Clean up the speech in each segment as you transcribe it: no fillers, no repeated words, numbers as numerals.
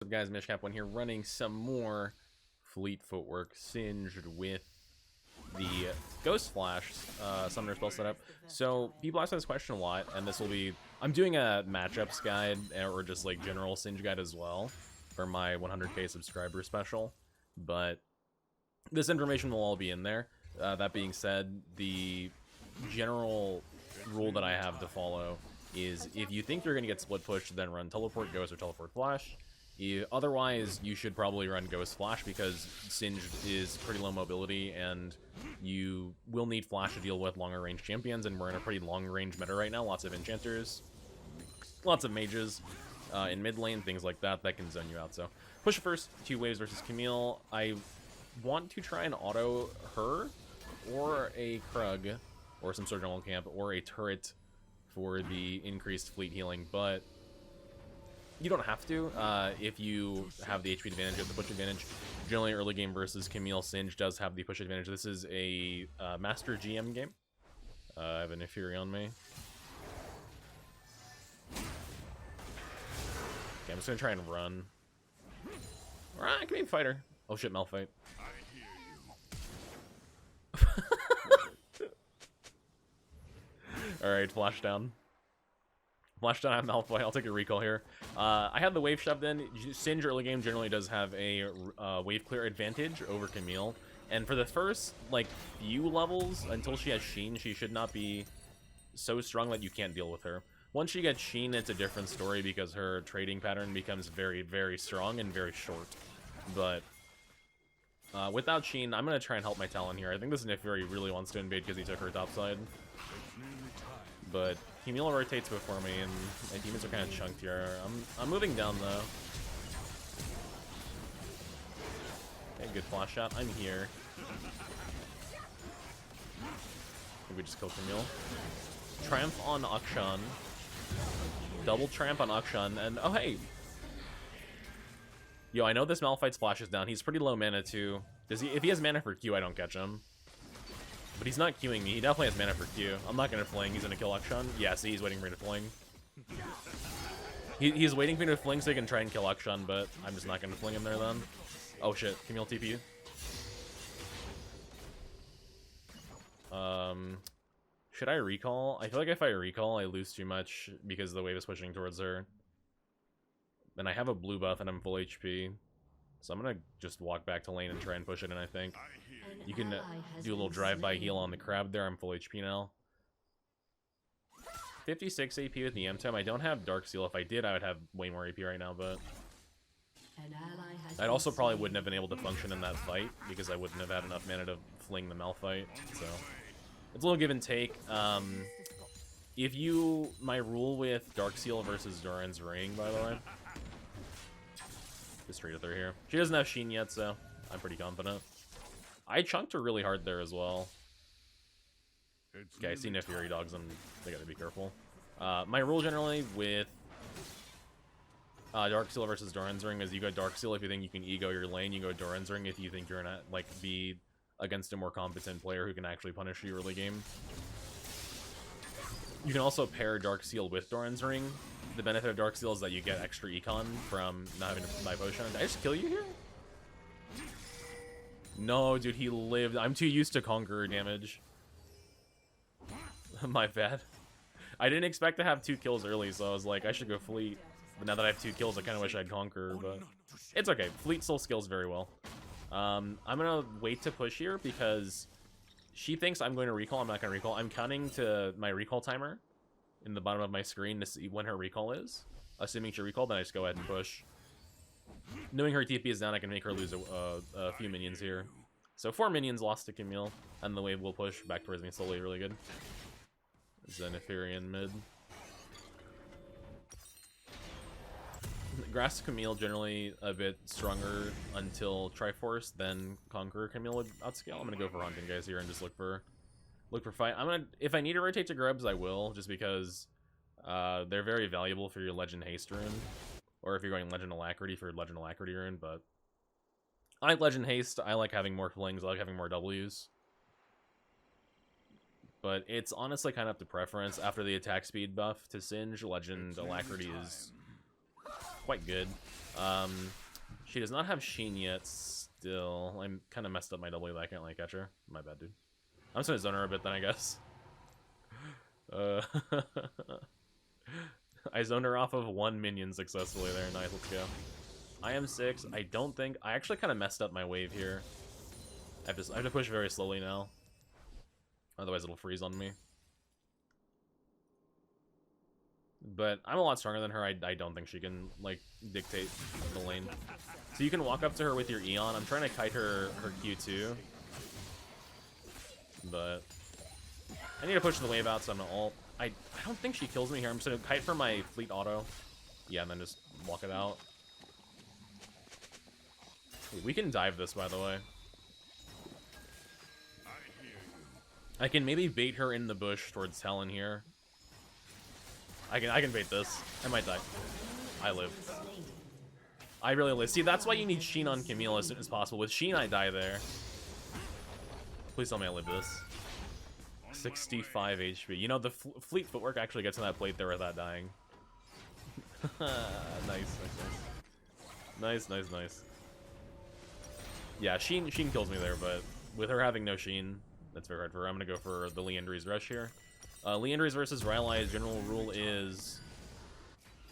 up, guys? Mishcap one here, running some more Fleet Footwork Singed with the Ghost Flash Summoner spell setup. So people ask this question a lot, and this will be... I'm doing a matchups guide, or just like general Singe guide as well, for my 100k subscriber special, but this information will all be in there. That being said, the general rule that I have to follow is if you think you're going to get split pushed, then run Teleport Ghost or Teleport Flash. Otherwise, you should probably run Ghost Flash because Singed is pretty low mobility, and you will need Flash to deal with longer range champions, and we're in a pretty long range meta right now. Lots of enchanters, lots of mages in mid lane, things like that can zone you out. So push first, 2 waves versus Camille. I want to try and auto her, or a Krug, or some sort of jungle camp, or a turret for the increased fleet healing, but you don't have to if you have the HP advantage or the push advantage. Generally, early game versus Camille, Singe does have the push advantage. This is a Master GM game. I have an Inferi on me. Okay, I'm just gonna try and run. Alright, I can be a fighter. Oh shit, Malphite. Alright, flash down. Flash down, I have Malphite. I'll take a recall here. I have the wave shoved in. Singe early game generally does have a wave clear advantage over Camille. And for the first, like, few levels, until she has Sheen, she should not be so strong that you can't deal with her. Once she gets Sheen, it's a different story because her trading pattern becomes very, very strong and very short. But without Sheen, I'm going to try and help my Talon here. I think this Nifiri really wants to invade because he took her top side. But Camille rotates before me, and my demons are kind of chunked here. I'm moving down, though. Okay, good flash shot. I'm here. I think we just killed Camille. Triumph on Akshan. Double Triumph on Akshan, and oh hey! Yo, I know this Malphite splashes down. He's pretty low mana, too. Does he? If he has mana for Q, I don't catch him. But he's not queuing me. He definitely has mana for Q. I'm not going to fling. He's going to kill Akshan. Yeah, see, he's waiting for me to fling. He's waiting for me to fling so he can try and kill Akshan, but I'm just not going to fling him there then. Oh shit, Camille TP. Should I recall? I feel like if I recall, I lose too much because the wave is pushing towards her. Then I have a blue buff and I'm full HP. So I'm going to just walk back to lane and try and push it in, I think. You can do a little drive-by heal on the crab there. I'm full HP now. 56 AP with the M-Time. I don't have Dark Seal. If I did, I would have way more AP right now, but I also probably wouldn't have been able to function in that fight because I wouldn't have had enough mana to fling the Malphite. So it's a little give and take. My rule with Dark Seal versus Doran's Ring, by the way. Just straight with her here. She doesn't have Sheen yet, so I'm pretty confident. I chunked her really hard there as well. Okay, I see Neferi dogs, and they gotta be careful. My rule generally with Dark Seal versus Doran's Ring is you go Dark Seal if you think you can ego your lane, you go Doran's Ring if you think you're gonna like be against a more competent player who can actually punish you early game. You can also pair Dark Seal with Doran's Ring. The benefit of Dark Seal is that you get extra econ from not having to buy potion. Did I just kill you here? No, dude, he lived. I'm too used to Conqueror damage. My bad. I didn't expect to have 2 kills early, so I was like, I should go Fleet. But now that I have 2 kills, I kind of wish I had Conqueror, but it's okay. Fleet still skills very well. I'm going to wait to push here because she thinks I'm going to recall. I'm not going to recall. I'm counting to my recall timer in the bottom of my screen to see when her recall is. Assuming she recalled, then I just go ahead and push. Knowing her TP is down, I can make her lose a few minions here. So 4 minions lost to Camille, and the wave will push back towards me slowly, really good. Zenithirian mid. Grass Camille generally a bit stronger until Triforce, then Conqueror Camille would outscale. I'm gonna go for hunting guys here and just look for fight. If I need to rotate to grubs, I will, just because they're very valuable for your Legend Haste rune. Or if you're going Legend Alacrity for Legend Alacrity rune, but I like Legend Haste. I like having more flings. I like having more Ws. But it's honestly kind of up to preference. After the attack speed buff to Singe, Legend Alacrity is quite good. She does not have Sheen yet still. I'm kind of messed up my W that I can't like catch her. My bad, dude. I'm just gonna zone her a bit then, I guess. I zoned her off of 1 minion successfully there. Nice, let's go. I am 6. I don't think... I actually kind of messed up my wave here. I have to push very slowly now. Otherwise it'll freeze on me. But I'm a lot stronger than her. I don't think she can, like, dictate the lane. So you can walk up to her with your Eon. I'm trying to kite her Q2. But I need to push the wave out, so I'm gonna ult. I don't think she kills me here. I'm just gonna kite for my fleet auto. Yeah, and then just walk it out. We can dive this, by the way. I can maybe bait her in the bush towards Helen here. I can bait this. I might die. I live. I really live. See, that's why you need Sheen on Camille as soon as possible. With Sheen, I die there. Please tell me I live this. 65 HP. You know, the fleet footwork actually gets in that plate there without dying. Nice. Nice. Yeah, Sheen kills me there, but with her having no Sheen, that's very hard for her. I'm going to go for the Liandry's Rush here. Liandry's versus Rylai's general rule is...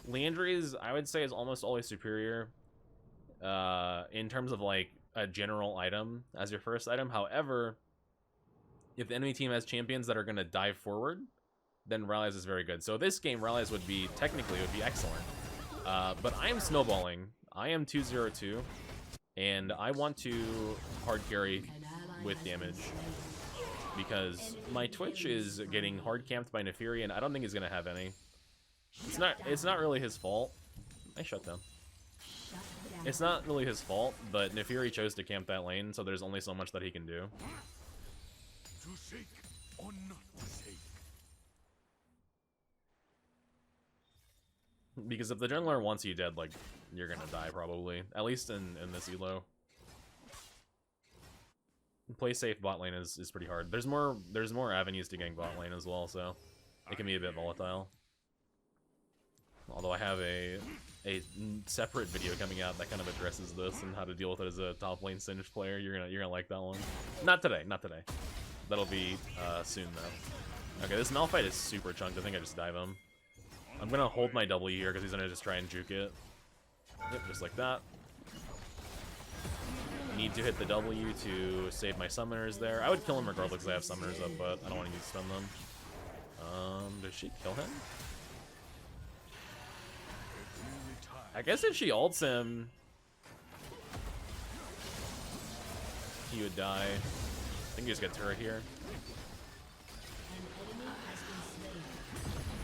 Liandry's, I would say, is almost always superior in terms of, like, a general item as your first item. However, if the enemy team has champions that are going to dive forward, then Rylai's is very good. So this game, Rylai's would be, technically, would be excellent. But I am snowballing. I am 202, and I want to hard carry with damage. Because my Twitch is getting hard camped by Neferi, and I don't think he's gonna have any. It's not really his fault. I shut down. It's not really his fault, but Neferi chose to camp that lane, so there's only so much that he can do. To shake or not to shake. Because if the jungler wants you dead, like, you're gonna die probably. At least in this elo. Play safe bot lane is pretty hard. There's more avenues to gank bot lane as well, so it can be a bit volatile. Although I have a separate video coming out that kind of addresses this and how to deal with it as a top lane Singed player. You're gonna like that one. Not today. That'll be soon though. Okay, this Malphite is super chunked. I think I just dive him. I'm gonna hold my W here because he's gonna just try and juke it. Yep, just like that. Need to hit the W to save my summoners there. I would kill him regardless because I have summoners up, but I don't want to use stun them. Does she kill him? I guess if she ults him, he would die. I think you just get turret here.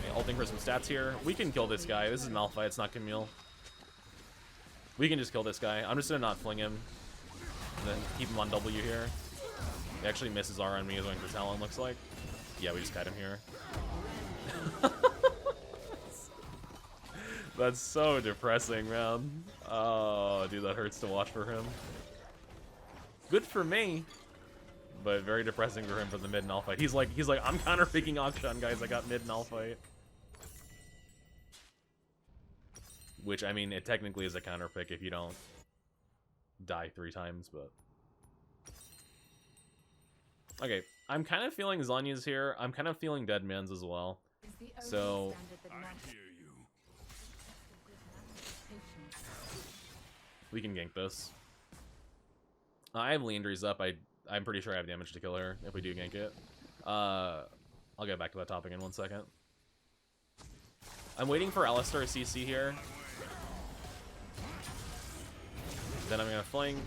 Okay, ulting for some stats here. We can kill this guy. This is Malphite, it's not Camille. We can just kill this guy. I'm just gonna not fling him. And then keep him on W here. He actually misses R on me. He's going for Talon, looks like. Yeah, we just kite him here. That's so depressing, man. Oh, dude, that hurts to watch for him. Good for me, but very depressing for him for the mid null fight. He's like, I'm counter picking Akshan, guys. I got mid null fight. Which, I mean, it technically is a counter pick if you don't die 3 times, but okay, I'm kind of feeling Zhonya's here. I'm kind of feeling Deadman's as well. So we can gank this. I have Liandry's up. I'm pretty sure I have damage to kill her if we do gank it. I'll get back to that topic in 1 second. I'm waiting for Alistar CC here. Then I'm gonna fling.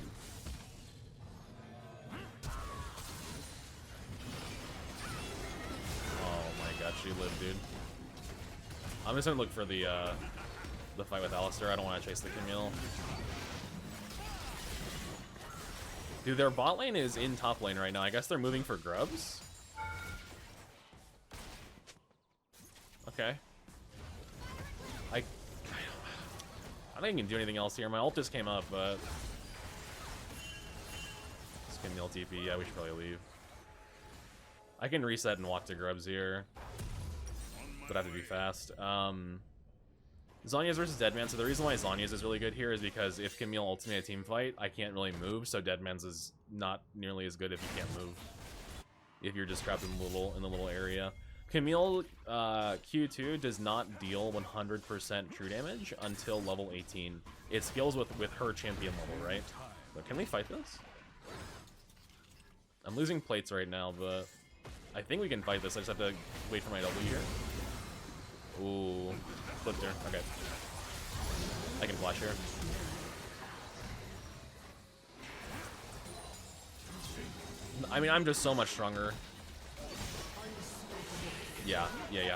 Oh my god, she lived, dude. I'm just gonna look for the fight with Alistar. I don't want to chase the Camille. Dude, their bot lane is in top lane right now. I guess they're moving for grubs. Okay. I don't think I can do anything else here. My ult just came up, but this Camille TP. Yeah, we should probably leave. I can reset and walk to grubs here, but I have to be fast. Zhonya's versus Deadman, so the reason why Zhonya's is really good here is because if Camille ults me a team fight, I can't really move, so Deadman's is not nearly as good if you can't move. If you're just trapped in the little area. Camille Q2 does not deal 100% true damage until level 18. It scales with her champion level, right? But can we fight this? I'm losing plates right now, but I think we can fight this. I just have to wait for my W here. Ooh, flipped her. Okay. I can flash here. I mean, I'm just so much stronger. Yeah.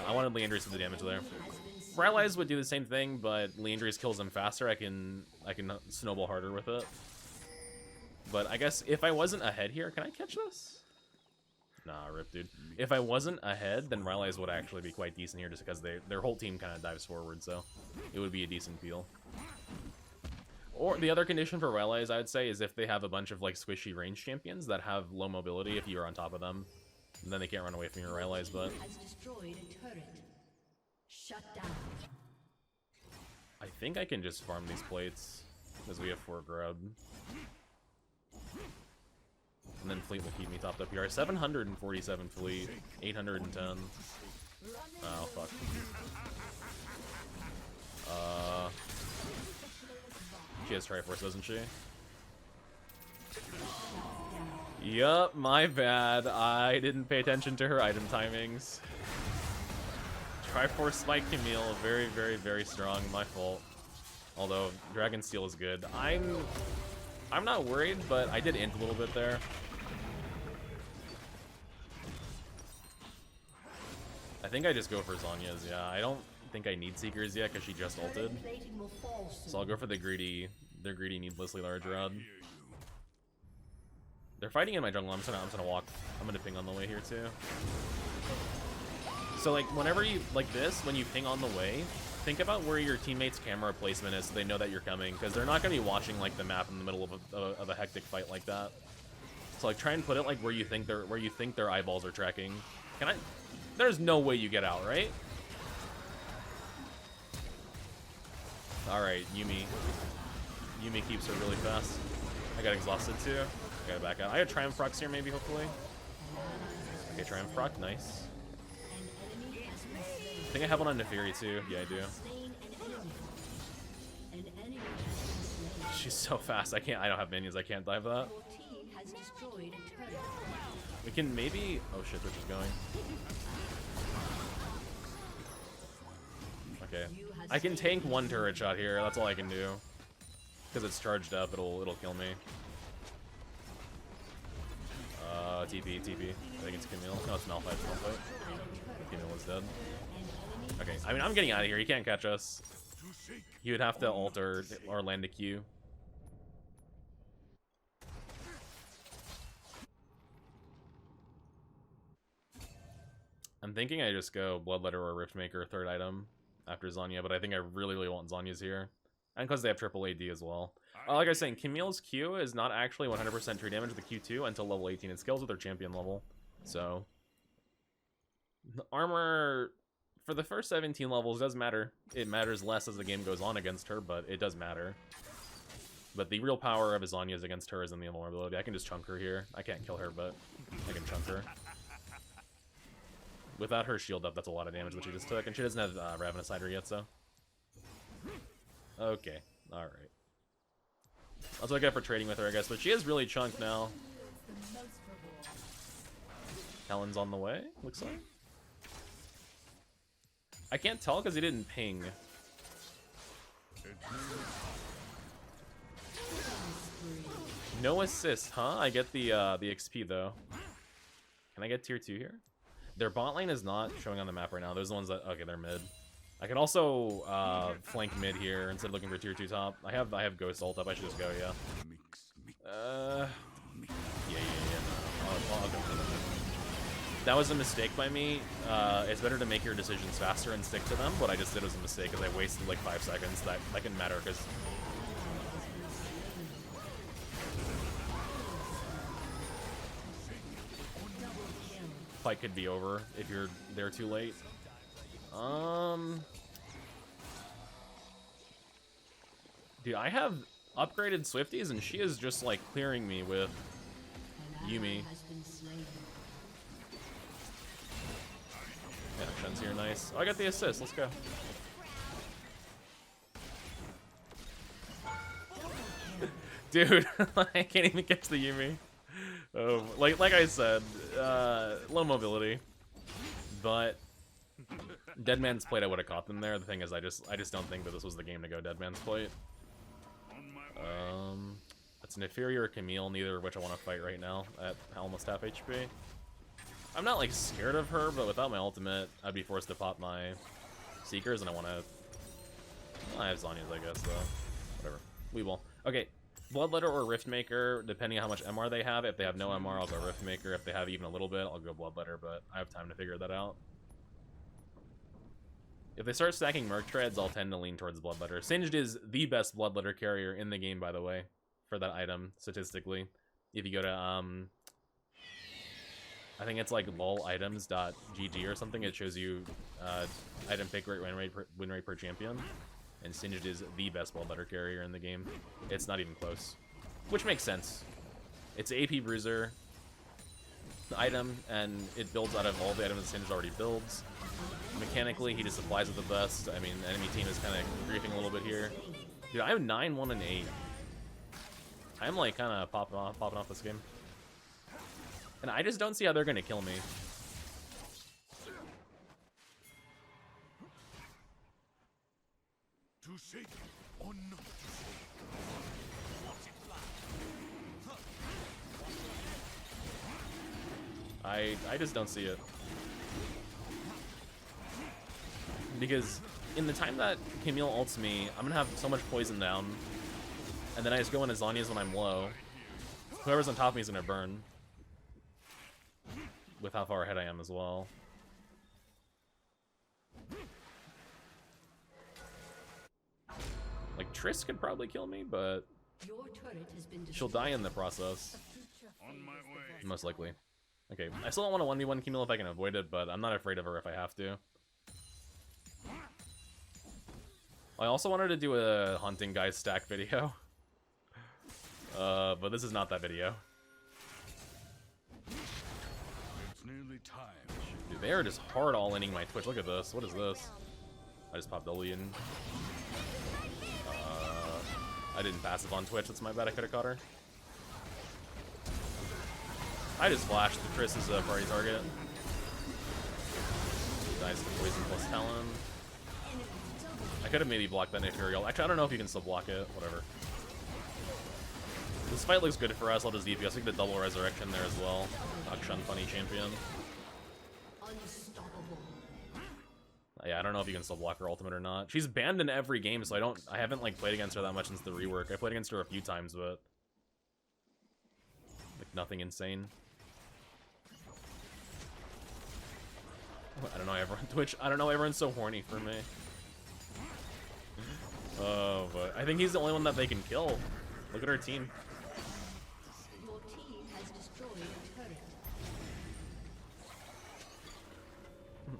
I wanted Leandry's to do the damage there. Rylai's would do the same thing, but Leandry's kills him faster. I can snowball harder with it. But I guess if I wasn't ahead here, can I catch this? Nah, rip, dude. If I wasn't ahead, then Rylai's would actually be quite decent here just because their whole team kind of dives forward, so it would be a decent peel. Or the other condition for Rylai's, I would say, is if they have a bunch of like squishy range champions that have low mobility if you're on top of them. And then they can't run away from your Rylai's, but... Shut down. I think I can just farm these plates, because we have 4 grub. And then fleet will keep me topped up here. 747 fleet, 810. Oh, fuck. She has Triforce, doesn't she? Yup, my bad. I didn't pay attention to her item timings. Triforce Spike Camille, very, very, very strong. My fault. Although Dragon Steel is good. I'm not worried, but I did int a little bit there. I think I just go for Zhonya's, yeah. I don't think I need Seekers yet because she just ulted. So I'll go for the greedy needlessly large rod. They're fighting in my jungle. I'm just gonna walk. I'm gonna ping on the way here too. So like whenever you like this, when you ping on the way, think about where your teammate's camera placement is so they know that you're coming, because they're not gonna be watching like the map in the middle of a hectic fight like that. So like try and put it like where you think their eyeballs are tracking. Can I? There's no way you get out, right? All right, Yuumi keeps her really fast. I got exhausted too. I gotta back out. I got Triumph Procs here, maybe, hopefully. Okay, Triumph Proc, nice. I think I have one on Neferi too. Yeah, I do. She's so fast. I don't have minions. I can't dive that. We can maybe... Oh shit, Twitch is going. Okay. I can tank one turret shot here. That's all I can do. Because it's charged up, it'll kill me. TP. I think it's Camille. No, it's Malphite. Camille is dead. Okay, I mean, I'm getting out of here. He can't catch us. He would have to ult or land a Q. I'm thinking I just go Bloodletter or Riftmaker, third item, after Zhonya, but I think I really, really want Zonya's here. And because they have triple AD as well. Like I was saying, Camille's Q is not actually 100% true damage to the Q2 until level 18. It scales with her champion level. So, the armor for the first 17 levels does matter. It matters less as the game goes on against her, but it does matter. But the real power of Zhonya's against her is in the invulnerability. I can just chunk her here. I can't kill her, but I can chunk her. Without her shield up, that's a lot of damage that she just took, and she doesn't have Ravenous Hydra yet, so. Okay, alright. That's what I get for trading with her, I guess, but she is really chunked now. Talon's on the way, looks like. I can't tell because he didn't ping. No assist, huh? I get the XP though. Can I get tier 2 here? Their bot lane is not showing on the map right now. Those are the ones that... Okay, they're mid. I can also flank mid here instead of looking for tier 2 top. I have Ghost ult up. I should just go, yeah. No. I'll go for that. That was a mistake by me. It's better to make your decisions faster and stick to them. What I just did was a mistake because I wasted like 5 seconds. That can matter because... Fight could be over if you're there too late. Dude, I have upgraded Swifties, and she is just, like, clearing me with Yuumi. Yeah, Shen's here, nice. Oh, I got the assist, let's go. Dude, I can't even get to the Yuumi. Like I said, low mobility, but Deadman's Plate I would have caught them there. The thing is, I just don't think that this was the game to go Deadman's Plate. It's an inferior Camille, neither of which I want to fight right now at almost half HP. I'm not like scared of her, but without my ultimate, I'd be forced to pop my Seekers, and I want to. I have Zhonya's, I guess, though. Whatever. We will. Okay. Bloodletter or Riftmaker, depending on how much MR they have. If they have no MR, I'll go Riftmaker. If they have even a little bit, I'll go Bloodletter, but I have time to figure that out. If they start stacking Merc Treads, I'll tend to lean towards Bloodletter. Singed is the best Bloodletter carrier in the game, by the way, for that item, statistically. If you go to, I think it's like lolitems.gg or something, it shows you item pick rate, win rate per champion. And Singed is the best Bloodletter carrier in the game. It's not even close. Which makes sense. It's an AP Bruiser item, and it builds out of all the items that Singed already builds. Mechanically, he just applies it the best. I mean, the enemy team is kind of griefing a little bit here. Dude, I have 9, 1, and 8. I'm like kind of popping off this game. And I just don't see how they're going to kill me. To shake or not to I just don't see it. Because in the time that Camille ults me, I'm gonna have so much poison down, and then I just go into Zhonya's when I'm low. Whoever's on top of me is gonna burn. With how far ahead I am as well. Like, Triss could probably kill me, but she'll die in the process. on my way. Most likely. Okay, I still don't want to 1v1 Camille if I can avoid it, but I'm not afraid of her if I have to. I also wanted to do a hunting guy stack video. But this is not that video. It's nearly time. Dude, they are just hard all-inning my Twitch. Look at this. What is this? I just popped W in. I didn't passive on Twitch. That's my bad. I could have caught her. I just flashed. The Triss is a party target. Nice, the poison plus Talon. I could have maybe blocked that Inferial. Actually, I don't know if you can still block it. Whatever. This fight looks good for us. I'll just DPS. We get the double resurrection there as well. Akshan, funny champion. Yeah, I don't know if you can still block her ultimate or not. She's banned in every game, so I haven't like played against her that much since the rework. I played against her a few times, but like nothing insane. I don't know, everyone Twitch. I don't know, everyone's so horny for me. Oh, but I think he's the only one that they can kill. Look at our team. Your team has destroyed a turret.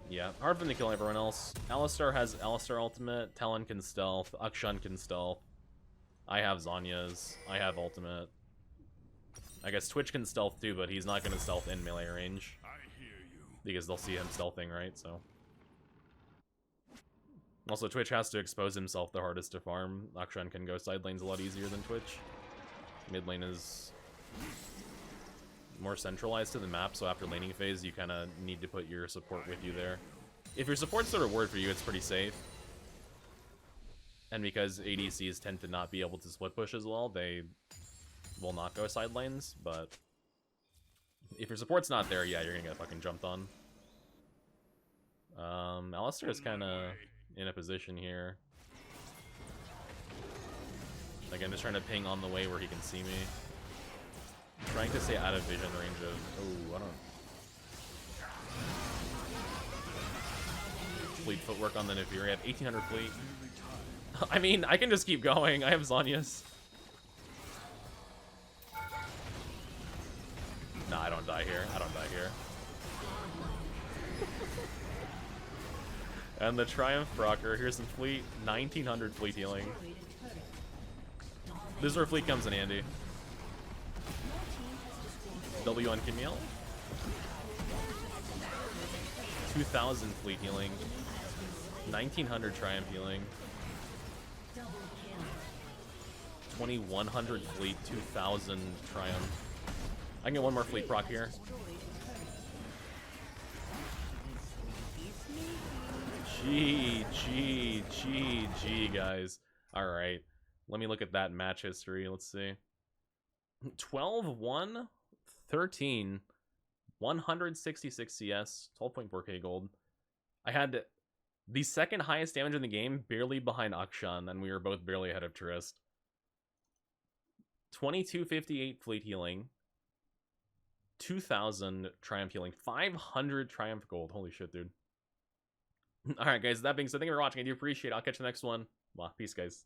Yeah, hard for them to kill everyone else. Alistar has Alistar ultimate, Talon can stealth, Akshan can stealth. I have Zhonya's, I have ultimate. I guess Twitch can stealth too, but he's not going to stealth in melee range. I hear you. Because they'll see him stealthing, right? So. Also, Twitch has to expose himself the hardest to farm. Akshan can go side lanes a lot easier than Twitch. Mid lane is more centralized to the map, so after laning phase, you kind of need to put your support with you there. If your support's the reward for you, it's pretty safe. And because ADCs tend to not be able to split push as well, they will not go side lanes, but if your support's not there, yeah, you're gonna get fucking jumped on. Alistar is kind of in a position here. Like, I'm just trying to ping on the way where he can see me. I'm trying to stay out of vision range of... Oh, I don't... Fleet footwork on the Naviri. I have 1800 fleet. I mean, I can just keep going. I have Zhonya's. Nah, I don't die here. I don't die here. And the Triumph Rocker. Here's some fleet. 1900 fleet healing. This is where fleet comes in handy. W on Camille. 2,000 fleet healing. 1,900 triumph healing. 2,100 fleet, 2,000 triumph. I can get one more fleet proc here. G, guys. Alright. Let me look at that match history. Let's see. 12-1, 13, 166 CS, 12.4k gold. I had the second highest damage in the game, barely behind Akshan, and we were both barely ahead of Tourist. 2258 fleet healing. 2,000 triumph healing. 500 triumph gold. Holy shit, dude. Alright, guys, that being said, thank you for watching. I do appreciate it. I'll catch you next one. Well, peace, guys.